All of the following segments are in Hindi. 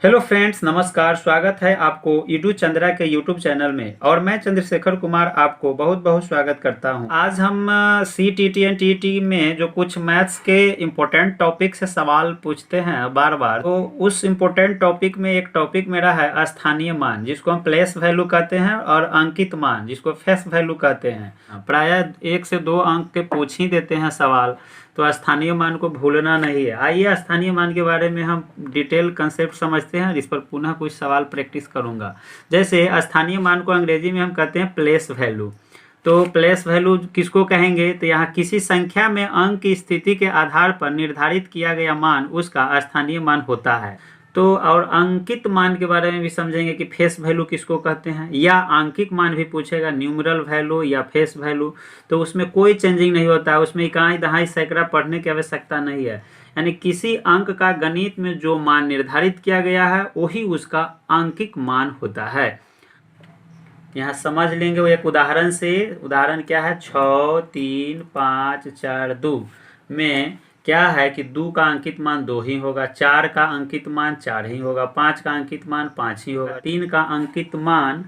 हेलो फ्रेंड्स, नमस्कार। स्वागत है आपको ईडू चंद्रा के यूट्यूब चैनल में और मैं चंद्रशेखर कुमार आपको बहुत बहुत स्वागत करता हूं। आज हम CTT एंड TET में जो कुछ मैथ्स के इम्पोर्टेंट टॉपिक से सवाल पूछते हैं बार बार, तो उस इम्पोर्टेंट टॉपिक में एक टॉपिक मेरा है स्थानीय मान, जिसको हम प्लेस वैल्यू कहते हैं, और अंकित मान, जिसको फेस वैल्यू कहते हैं। प्रायः 1 से 2 अंक के पूछ ही देते हैं सवाल, तो स्थानीय मान को भूलना नहीं है। आइए स्थानीय मान के बारे में हम डिटेल कंसेप्ट समझते हैं, इस पर पुनः कुछ सवाल प्रैक्टिस करूंगा। जैसे स्थानीय मान को अंग्रेजी में हम कहते हैं प्लेस वैल्यू। तो प्लेस वैल्यू किसको कहेंगे? तो यहाँ किसी संख्या में अंक की स्थिति के आधार पर निर्धारित किया गया मान उसका स्थानीय मान होता है। तो और अंकित मान के बारे में भी समझेंगे कि फेस वैल्यू किसको कहते हैं, या आंकिक मान भी पूछेगा, न्यूमरल वैल्यू या फेस वैल्यू। तो उसमें कोई चेंजिंग नहीं होता है, उसमें इकाई दहाई सैकड़ा पढ़ने की आवश्यकता नहीं है। यानी किसी अंक का गणित में जो मान निर्धारित किया गया है वही उसका आंकिक मान होता है। यहाँ समझ लेंगे वो एक उदाहरण से। उदाहरण क्या है? 6, 3, 5, 4, 2 में क्या है कि 2 का अंकित मान 2 ही होगा, 4 का अंकित मान 4 ही होगा, 5 का अंकित मान 5 ही होगा, 3 का अंकित मान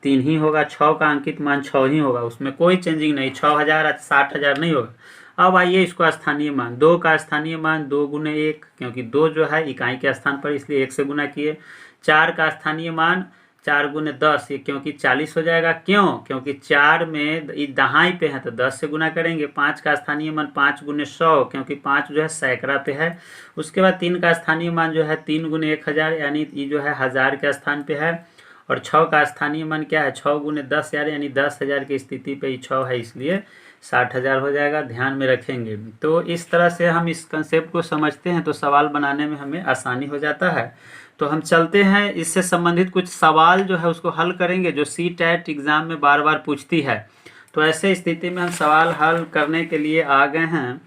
3 ही होगा, 6 का अंकित मान 6 ही होगा। उसमें कोई चेंजिंग नहीं, 6000 60,000 नहीं होगा। अब आइए इसको स्थानीय मान। 2 का स्थानीय मान 2 गुने 1, क्योंकि 2 जो है इकाई के स्थान पर, इसलिए 1 से गुना किए। 4 का स्थानीय मान 4 गुने 10, ये क्योंकि 40 हो जाएगा। क्यों? क्योंकि 4 में दहाई पे है तो 10 से गुना करेंगे। 5 का स्थानीय मान 5 गुने 100, क्योंकि 5 जो है सैकड़ा पे है। उसके बाद 3 का स्थानीय मान जो है 3 गुने 1000, यानी ये जो है 1000 के स्थान पे है। और 6 का स्थानीय मान क्या है? 6 गुने 10,000, यानी 10,000 की स्थिति पे ही 6 है, इसलिए 60,000 हो जाएगा। ध्यान में रखेंगे। तो इस तरह से हम इस कंसेप्ट को समझते हैं तो सवाल बनाने में हमें आसानी हो जाता है। तो हम चलते हैं, इससे संबंधित कुछ सवाल जो है उसको हल करेंगे, जो CTET एग्जाम में बार बार पूछती है। तो ऐसे स्थिति में हम सवाल हल करने के लिए आ गए हैं।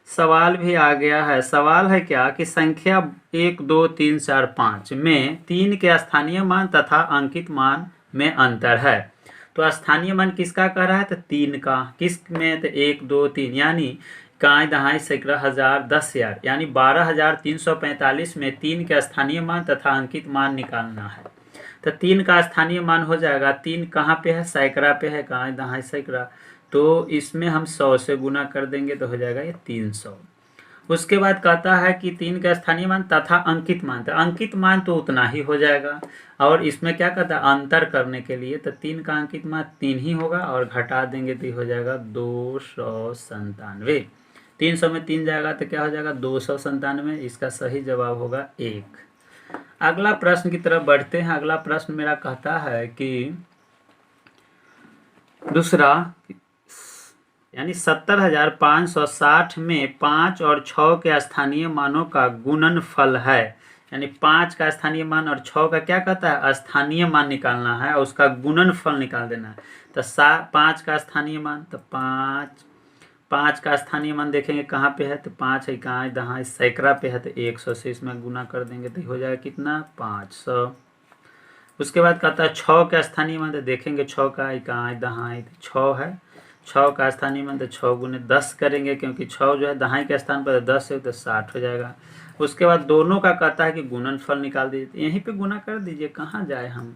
सवाल भी आ गया है। सवाल है क्या कि संख्या 1, 2, 3, 4, 5 में 3 के स्थानीय मान तथा अंकित मान में अंतर है। तो स्थानीय मान किसका कह रहा है? तो 3 का। किस में? तो 1, 2, 3, यानी इकाई दहाई सैकड़ा हजार 10,000, यानी 12,345 में 3 के स्थानीय मान तथा अंकित मान निकालना है। तो 3 का स्थानीय मान हो जाएगा, 3 कहाँ पे है? सैकड़ा पे है, इकाई दहाई सैकड़ा। तो इसमें हम 100 से गुना कर देंगे तो हो जाएगा ये 300। उसके बाद कहता है कि 3 का स्थानीय मान तथा अंकित मान। तो अंकित मान तो उतना ही हो जाएगा, और इसमें क्या कहता है? अंतर करने के लिए। तो 3 का अंकित मान 3 ही होगा, और घटा देंगे तो हो जाएगा 297। 300 में 3 जाएगा तो क्या हो जाएगा? 297। इसका सही जवाब होगा 1। अगला प्रश्न की तरफ बढ़ते हैं। अगला प्रश्न मेरा कहता है कि दूसरा, यानी 70,560 में 5 और 6 के स्थानीय मानों का गुणनफल है। यानी 5 का स्थानीय मान और 6 का क्या कहता है? स्थानीय मान निकालना है और उसका गुणनफल निकाल देना है। तो 5 का स्थानीय मान, तो 5 का स्थानीय मान देखेंगे कहाँ पे है? तो 5 इकाई दहाई सैकड़ा पे है, तो 100 से इसमें गुना कर देंगे तो हो जाएगा कितना? 500। उसके बाद कहता है 6 का स्थानीय मान। तो देखेंगे 6 का इकाई दहाई 6 है, 6 का स्थानीय मान तो 6 गुने 10 करेंगे, क्योंकि 6 जो है दहाई के स्थान पर 10 है तो 60 हो जाएगा। उसके बाद दोनों का कहता है कि गुणनफल निकाल दीजिए। यहीं पे गुना कर दीजिए, कहाँ जाए हम।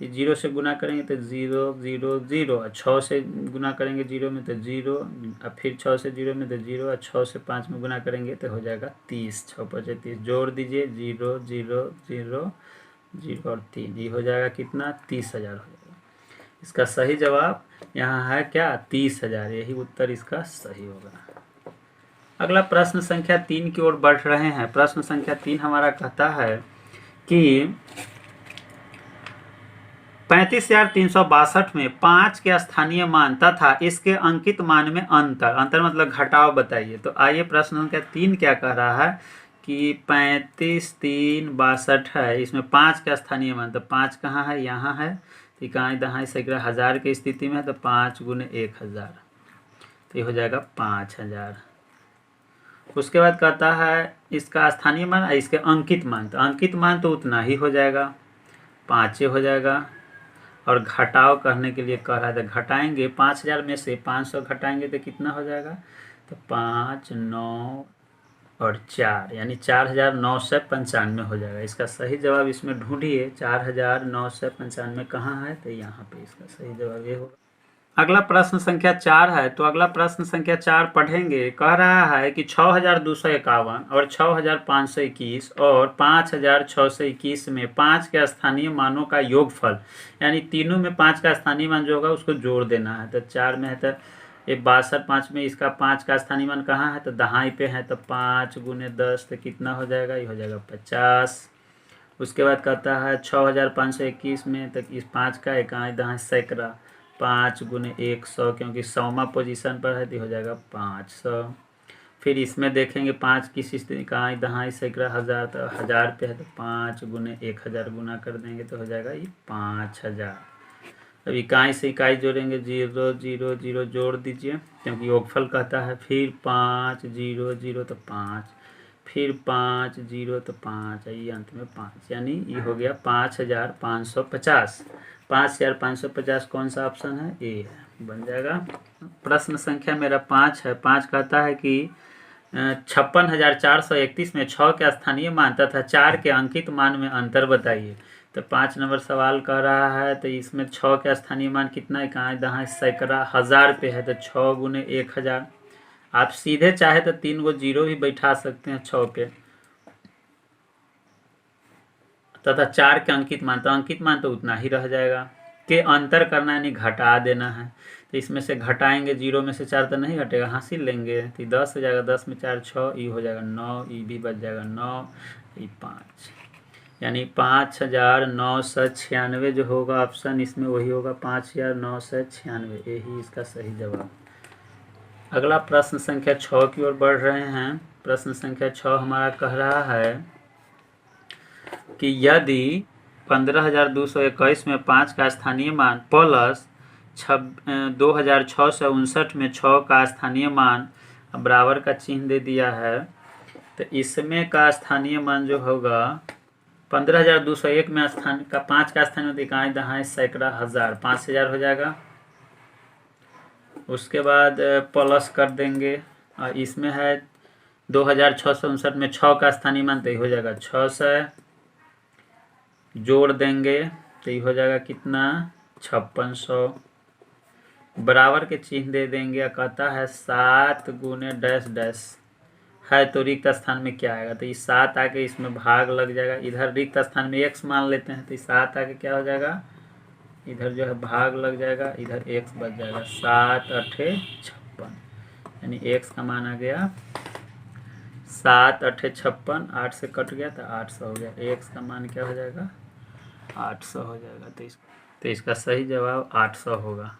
0 से गुना करेंगे तो 0, 0, 0, 6 से गुना करेंगे 0 में तो 0, और फिर 6 से 0 में तो 0, और 6 से 5 में गुना करेंगे तो हो जाएगा 30। 6 5 30, जोड़ दीजिए 0, 0, 0, 0 और 3, ये हो जाएगा कितना? 30,000 हो जाएगा। इसका सही जवाब यहाँ है क्या? 30,000। यही उत्तर इसका सही होगा। अगला प्रश्न संख्या 3 की ओर बढ़ रहे हैं। प्रश्न संख्या 3 हमारा कहता है कि 35,362 में 5 के स्थानीय मान तथा इसके अंकित मान में अंतर। अंतर मतलब घटाव बताइए। तो आइए प्रश्न संख्या 3 क्या कह रहा है कि 35,362 है, इसमें 5 का स्थानीय मान। तो 5 कहाँ है? यहाँ है। इकाई दहाई सैकड़ा हजार की स्थिति में है, तो 5 गुने 1000, तो ये हो जाएगा 5000। उसके बाद कहता है इसका स्थानीय मान, इसके अंकित मान। तो अंकित मान तो उतना ही हो जाएगा, 5 हो जाएगा। और घटाव करने के लिए कह रहा है, तो घटाएंगे 5000 में से 500 घटाएंगे तो कितना हो जाएगा? तो 5, 9, और 4 यानी 4995 हो जाएगा। इसका सही जवाब इसमें ढूंढिए, 4995 कहाँ है, तो यहाँ पे इसका सही जवाब ये होगा। अगला प्रश्न संख्या 4 है, तो अगला प्रश्न संख्या 4 पढ़ेंगे। कह रहा है कि 6251 और 6521 और 5621 में 5 के स्थानीय मानों का योगफल, यानी तीनों में 5 का स्थानीय मान जो होगा उसको जोड़ देना है। तो 4 में है तो ये 62, 5 में इसका 5 का स्थानीय मान कहाँ है, तो दहाई पे है, तो 5 गुने 10 तो कितना हो जाएगा, ये हो जाएगा 50। उसके बाद कहता है 6521 में, तो इस 5 का इकाई दहाई सैकड़ा, 5 गुने 100, क्योंकि 100वां पोजीशन पर है तो हो जाएगा 500। फिर इसमें देखेंगे 5 की इकाई दहाई सैकड़ा हज़ार, तो 1000 पे है तो 5 गुने 1000 गुना कर देंगे तो हो जाएगा ये 5000। अब इकाई से इकाई जोड़ेंगे, 0 0 0 जोड़ दीजिए क्योंकि योगफल कहता है। फिर 5 0 0 तो 5, फिर 5 0 तो 5, ये अंत में 5, यानी ये हो गया 5550। 5550 कौन सा ऑप्शन है, ए है, बन जाएगा। प्रश्न संख्या मेरा 5 है। 5 कहता है कि 56,431 में 6 के स्थानीय मान तथा 4 के अंकित मान में अंतर बताइए। तो 5 नंबर सवाल कह रहा है, तो इसमें 6 के स्थानीय मान कितना, इकाई दहाई सैकड़ा, 1000 पे है तो 6 गुने 1000। आप सीधे चाहे तो 3 गो जीरो भी बैठा सकते हैं 6 पे, तथा 4 के अंकित मान, तो अंकित मान तो उतना ही रह जाएगा। के अंतर करना यानी घटा देना है, तो इसमें से घटाएंगे, 0 में से 4 तो नहीं घटेगा, हासिल लेंगे तो 10 हो जाएगा, 10 में 4 6, ये हो जाएगा 9, ये भी बच जाएगा 9, ये 5, यानी 5996 जो होगा ऑप्शन इसमें वही होगा, 5996, यही इसका सही जवाब। अगला प्रश्न संख्या 6 की ओर बढ़ रहे हैं। प्रश्न संख्या 6 हमारा कह रहा है कि यदि 15,221 में 5 का स्थानीय मान प्लस 2,659 में 6 का स्थानीय मान बराबर का चिन्ह दे दिया है, तो इसमें का स्थानीय मान जो होगा 15,201 में स्थान का 5 का स्थानीय इकाई दहाई सैकड़ा हज़ार, 5000 हो जाएगा। उसके बाद प्लस कर देंगे, और इसमें है 2,659 में 6 का स्थानीय मान, तो ये हो जाएगा 600, जोड़ देंगे तो ये हो जाएगा कितना, 5600, बराबर के चिन्ह दे देंगे। कहता है 7 गुने डैश डैश है, तो रिक्त स्थान में क्या आएगा, तो ये 7 आके इसमें भाग लग जाएगा, इधर रिक्त स्थान में x मान लेते हैं, तो 7 आके क्या हो जाएगा, इधर जो है भाग लग जाएगा, इधर x बच जाएगा, 7 8 56, यानी x का मान आ गया 7 8 56, 8 से कट गया तो 800 हो गया, x का मान क्या हो जाएगा, 800 हो जाएगा। तो इसका सही जवाब 800 होगा।